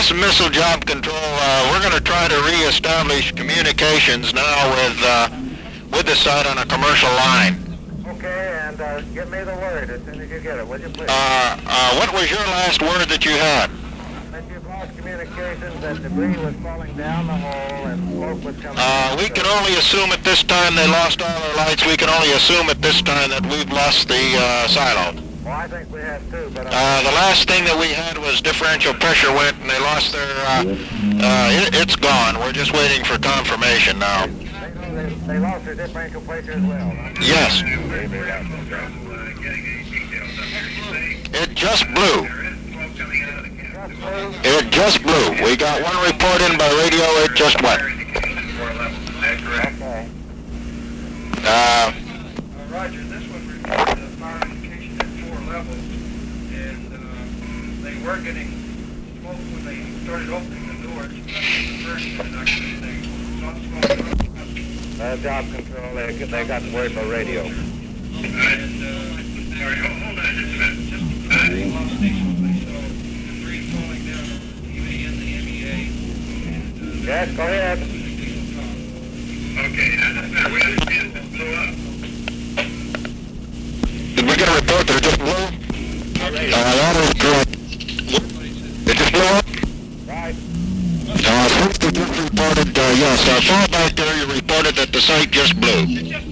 this is Missile Job Control. We're going to try to reestablish communications now with the site on a commercial line. Okay, and give me the word as soon as you get it, would you please? What was your last word that you had? That you've lost communications, that debris was falling down the hole and smoke was coming We can only assume at this time they lost all their lights. We can only assume at this time that we've lost the silo. Well, I think we have too, but... the last thing that we had was differential pressure went and they lost their... it's gone. We're just waiting for confirmation now. They lost their differential pressure as well, huh? Yes. It just blew. It just blew. We got one report in by radio, it just went. Okay. Roger, this one reported a fire indication at 4 levels, and they were getting smoke when they started opening the doors. Job control, they got word by radio. And, sorry, hold on just a minute. Just the lost station, so debris falling down on the TV and the MEA. And, Yes, go ahead. Okay, we understand it blew up. Did we get a report that it just blew? That is correct. It just blew up? Right. First they just reported, yes, far back there you reported that the site just blew. It just